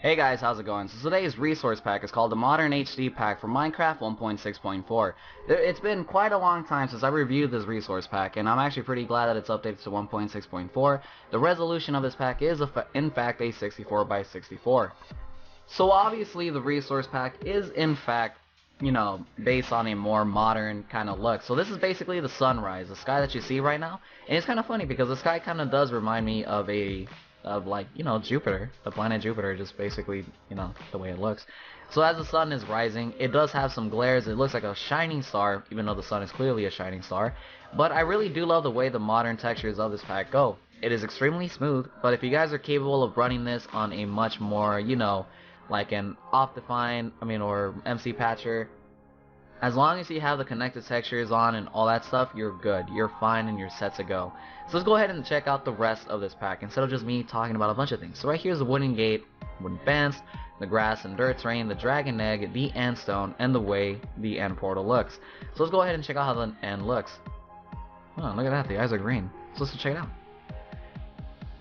Hey guys, how's it going? So today's resource pack is called the Modern HD Pack for Minecraft 1.6.4. It's been quite a long time since I reviewed this resource pack, and I'm actually pretty glad that it's updated to 1.6.4. The resolution of this pack is in fact a 64 by 64. So obviously the resource pack is in fact, based on a more modern kind of look. So this is basically the sunrise, the sky that you see right now. And it's kind of funny because the sky kind of does remind me of Jupiter, the planet Jupiter, just basically, the way it looks. So as the sun is rising, it does have some glares. It looks like a shining star, even though the sun is clearly a shining star. But I really do love the way the modern textures of this pack go. It is extremely smooth, but if you guys are capable of running this on a much more, like an optifine, or MC patcher, as long as you have the connected textures on and all that stuff, you're good. You're fine and you're set to go. So let's go ahead and check out the rest of this pack instead of just me talking about a bunch of things. So right here's the wooden gate, wooden fence, the grass and dirt terrain, the dragon egg, the end stone, and the way the end portal looks. So let's go ahead and check out how the end looks. Oh, look at that, the eyes are green. So let's check it out.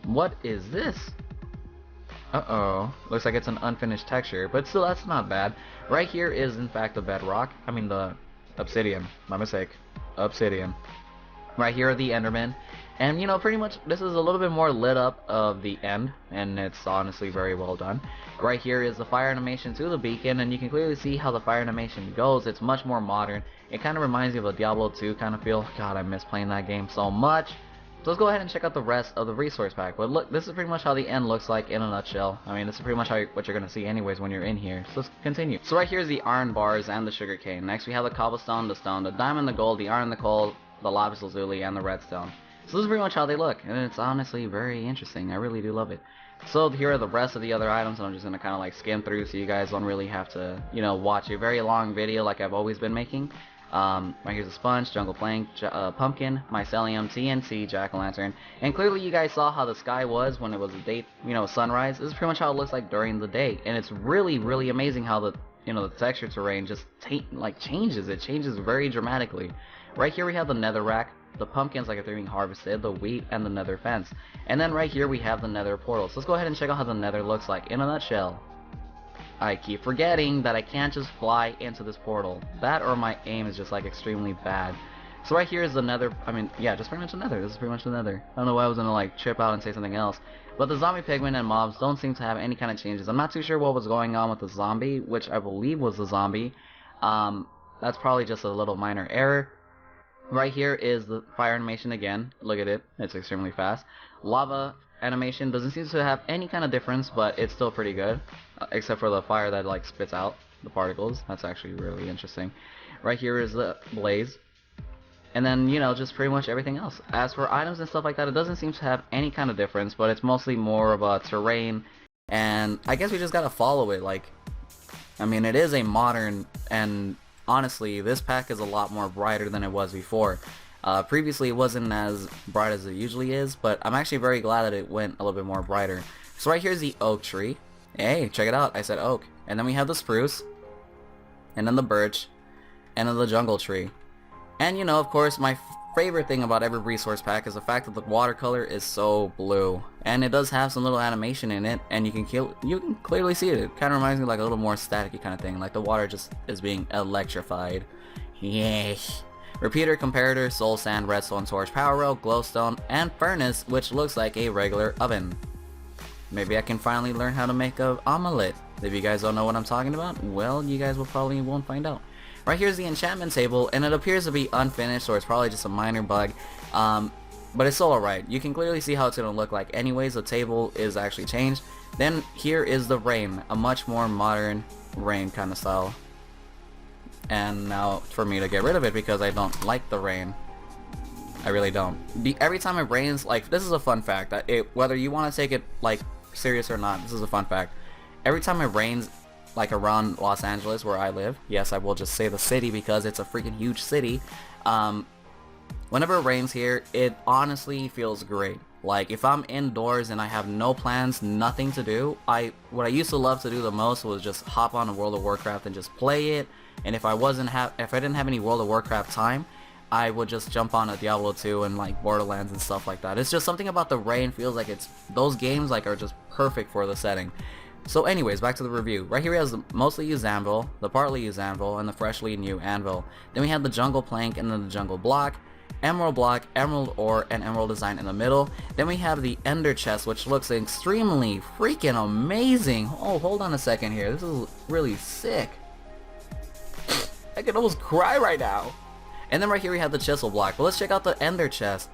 What is this? Uh-oh. Looks like it's an unfinished texture, but still, that's not bad. Right here is, in fact, the bedrock. The obsidian. My mistake. Obsidian. Right here are the endermen. And, pretty much, this is a little bit more lit up of the end, and it's honestly very well done. Right here is the fire animation to the beacon, and you can clearly see how the fire animation goes. It's much more modern. It kind of reminds me of a Diablo 2 kind of feel. God, I miss playing that game so much. So let's go ahead and check out the rest of the resource pack. But look, this is pretty much how the end looks like in a nutshell. This is pretty much what you're going to see anyways when you're in here. So let's continue. So right here is the iron bars and the sugar cane. Next we have the cobblestone, the stone, the diamond, the gold, the iron, the coal, the lapis lazuli, and the redstone. So this is pretty much how they look, and it's honestly very interesting. I really do love it. So here are the rest of the other items, and I'm just going to kind of like skim through so you guys don't really have to, watch a very long video like I've always been making. Right here's a sponge, jungle plank, pumpkin, mycelium, TNT, jack-o'-lantern, and clearly you guys saw how the sky was when it was a sunrise. This is pretty much how it looks like during the day, and it's really, really amazing how the, the texture terrain just changes. It changes very dramatically. Right here we have the nether rack, the pumpkins like if they're being harvested, the wheat, and the nether fence. And then right here we have the nether portal. So let's go ahead and check out how the nether looks like in a nutshell. I keep forgetting that I can't just fly into this portal. That or my aim is just like extremely bad. So right here is the nether, just pretty much the nether. This is pretty much the nether. I don't know why I was gonna like trip out and say something else. But the zombie pigmen and mobs don't seem to have any kind of changes. I'm not too sure what was going on with the zombie, which I believe was the zombie. That's probably just a little minor error. Right here is the fire animation again. Look at it. It's extremely fast. Lava animation doesn't seem to have any kind of difference, but it's still pretty good. Except for the fire that like spits out the particles. That's actually really interesting. Right here is the blaze. And then, just pretty much everything else. As for items and stuff like that, it doesn't seem to have any kind of difference, but it's mostly more of a terrain. And I guess we just gotta follow it. It is a modern, and honestly, this pack is a lot more brighter than it was before. Previously it wasn't as bright as it usually is, but I'm actually very glad that it went a little bit more brighter. So right here's the oak tree. Hey, check it out, I said oak. And then we have the spruce, and then the birch, and then the jungle tree. And of course, my favorite thing about every resource pack is the fact that the watercolor is so blue. And it does have some little animation in it, and you can clearly see it. It kind of reminds me of like a little more staticky kind of thing, like the water just is being electrified. Yay. Repeater, comparator, soul sand, redstone, torch, power rail, glowstone, and furnace, which looks like a regular oven. Maybe I can finally learn how to make an omelet. If you guys don't know what I'm talking about, well, you guys won't find out. Right here's the enchantment table, and it appears to be unfinished, or it's probably just a minor bug. But it's still alright. You can clearly see how it's going to look like. Anyways, the table is actually changed. Then here is the rain, a much more modern rain kind of style. And now for me to get rid of it because I don't like the rain. I really don't. Every time it rains, this is a fun fact. Whether you want to take it serious or not, this is a fun fact. Every time it rains around Los Angeles where I live, yes, I will just say the city because it's a freaking huge city. Whenever it rains here, it honestly feels great. If I'm indoors and I have no plans, nothing to do, what I used to love to do the most was just hop on a World of Warcraft and just play it. And if I didn't have any World of Warcraft time, I would just jump on a Diablo 2 and Borderlands and stuff like that. It's just something about the rain feels like those games are just perfect for the setting. So anyways, back to the review. Right here we have the mostly used anvil, the partly used anvil, and the freshly new anvil. Then we have the jungle plank and then the jungle block, emerald ore, and emerald design in the middle. Then we have the ender chest, which looks extremely freaking amazing. Oh, hold on a second here. This is really sick. I can almost cry right now. And then right here we have the chisel block. But let's check out the ender chest.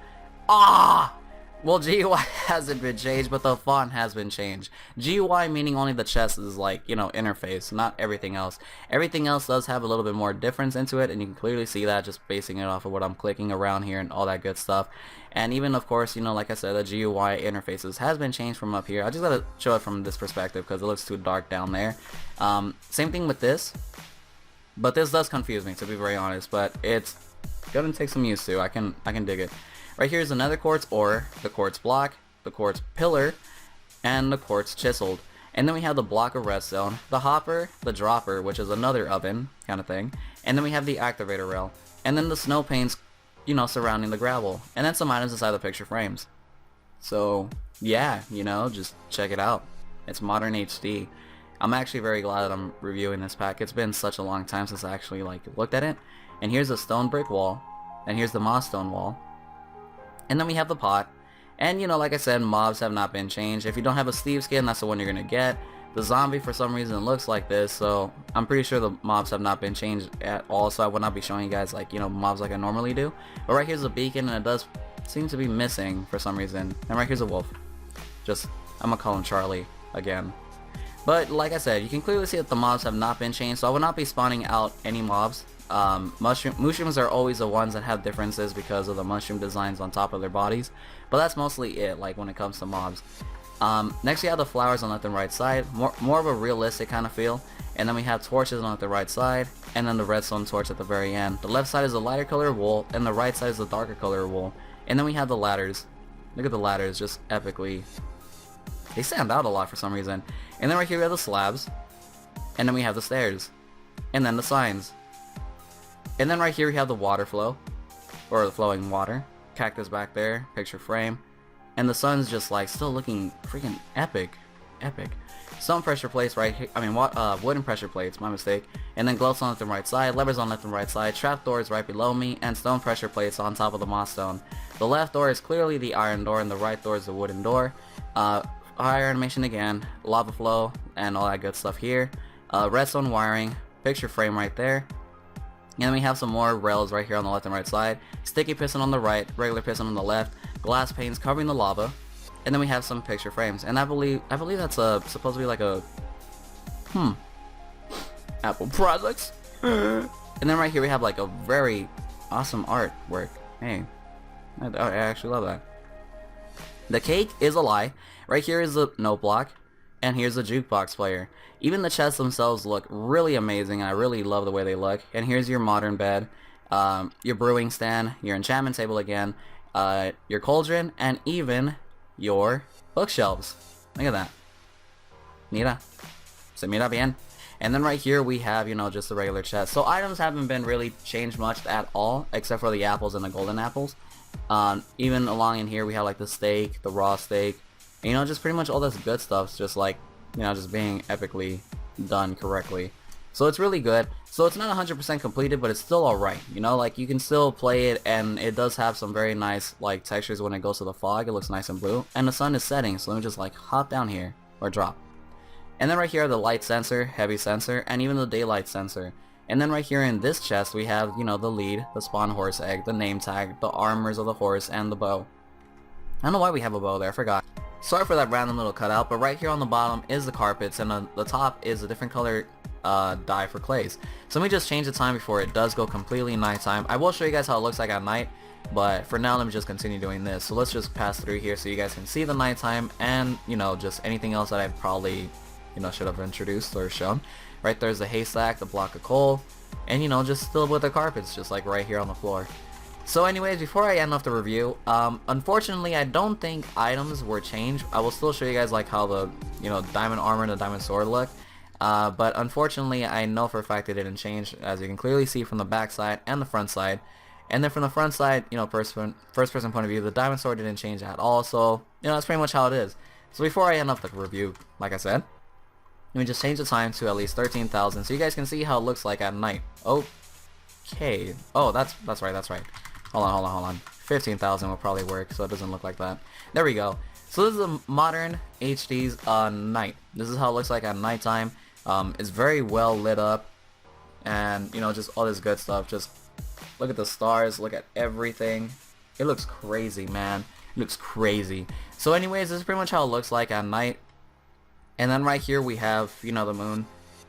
Ah! Well, GUI hasn't been changed, but the font has been changed. GUI meaning only the chest is like, you know, interface, not everything else. Everything else does have a little bit more difference into it, and you can clearly see that just basing it off of what I'm clicking around here and all that good stuff. And even, of course, you know, like I said, the GUI interfaces has been changed from up here. I just gotta show it from this perspective because it looks too dark down there. Same thing with this, but this does confuse me, to be very honest, but it's gonna take some use to. I can dig it. Right here is another quartz ore, the quartz block, the quartz pillar, and the quartz chiseled. And then we have the block of redstone, the hopper, the dropper, which is another oven kind of thing, and then we have the activator rail, and then the snow panes, you know, surrounding the gravel, and then some items inside the picture frames. So yeah, you know, just check it out. It's modern HD. I'm actually very glad that I'm reviewing this pack. It's been such a long time since I actually like looked at it. And here's a stone brick wall, and here's the moss stone wall. And then we have the pot, and you know, like I said, mobs have not been changed. If you don't have a Steve skin, that's the one you're gonna get. The zombie for some reason looks like this, so I'm pretty sure the mobs have not been changed at all, so I would not be showing you guys like, you know, mobs like I normally do. But right here's a beacon, and it does seem to be missing for some reason. And right here's a wolf. Just, I'm gonna call him Charlie again. But like I said, you can clearly see that the mobs have not been changed, so I will not be spawning out any mobs. Mushrooms are always the ones that have differences because of the mushroom designs on top of their bodies, but that's mostly it, like when it comes to mobs. Next we have the flowers on left and right side, more of a realistic kind of feel, and then we have torches on the right side, and then the redstone torch at the very end. The left side is the lighter color wool, and the right side is the darker color wool, and then we have the ladders. Look at the ladders, just epically, they stand out a lot for some reason. And then right here we have the slabs, and then we have the stairs, and then the signs. And then right here we have the water flow, or the flowing water, cactus back there, picture frame, and the sun's just like still looking freaking epic. Stone pressure plates right here, wooden pressure plates, my mistake, and then gloves on left and right side, levers on left and right side, trapdoors right below me, and stone pressure plates on top of the moss stone. The left door is clearly the iron door, and the right door is the wooden door. Higher animation again, lava flow, and all that good stuff here. Redstone wiring, picture frame right there. And then we have some more rails right here on the left and right side. Sticky piston on the right, regular piston on the left, glass panes covering the lava, and then we have some picture frames. And I believe that's supposed to be like a Apple products. And then right here we have like a very awesome artwork. Hey, I actually love that. The cake is a lie. Right here is the note block, and here's the jukebox player. Even the chests themselves look really amazing, and I really love the way they look. And here's your modern bed, your brewing stand, your enchantment table again, your cauldron, and even your bookshelves. Look at that. Mira. Se mira bien. And then right here we have, you know, just the regular chest. So items haven't been really changed much at all, except for the apples and the golden apples. Even along in here we have like the steak, the raw steak, and, you know, just pretty much all this good stuff, just like, you know, just being epically done correctly. So it's really good. So it's not 100% completed, but it's still alright, you know, like you can still play it, and it does have some very nice like textures when it goes to the fog. It looks nice and blue, and the sun is setting, so let me just like hop down here, or drop. And then right here are the light sensor, heavy sensor, and even the daylight sensor. And then right here in this chest we have, you know, the lead, the spawn horse egg, the name tag, the armors of the horse, and the bow. I don't know why we have a bow there, I forgot. Sorry for that random little cutout, but right here on the bottom is the carpets, and on the top is a different color dye for clays. So let me just change the time before it does go completely nighttime. I will show you guys how it looks like at night, but for now let me just continue doing this. So let's just pass through here so you guys can see the nighttime, and, you know, just anything else that I probably, you know, should have introduced or shown. Right there's the haystack, the block of coal, and, you know, just still with the carpets, just like right here on the floor. So anyways, before I end off the review, unfortunately I don't think items were changed. I will still show you guys like how the, you know, diamond armor and the diamond sword look. But unfortunately I know for a fact it didn't change, as you can clearly see from the back side and the front side. And then from the front side, you know, first person point of view, the diamond sword didn't change at all. So, you know, that's pretty much how it is. So before I end off the review, like I said, Let me just change the time to at least 13,000 so you guys can see how it looks like at night. Okay. Oh, that's right. Hold on. 15,000 will probably work so it doesn't look like that. There we go. So this is a modern HD's night. This is how it looks like at nighttime. It's very well lit up, and you know, just all this good stuff. Just look at the stars, look at everything. It looks crazy, man. It looks crazy. So anyways, this is pretty much how it looks like at night. And then right here we have, you know, the moon.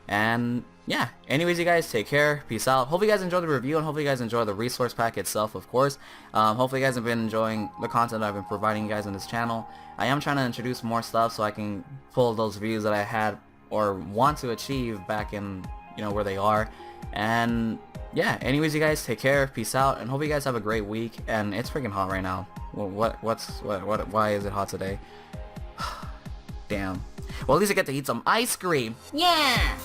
And yeah, anyways, you guys take care, peace out. Hope you guys enjoyed the review, and hopefully you guys enjoy the resource pack itself, of course. Hopefully you guys have been enjoying the content I've been providing you guys on this channel. I am trying to introduce more stuff so I can pull those views that I had or want to achieve back in, you know, where they are. And yeah, anyways, you guys take care, peace out, and hope you guys have a great week. And it's freaking hot right now. Well, why is it hot today? Damn. Well, at least I get to eat some ice cream. Yeah!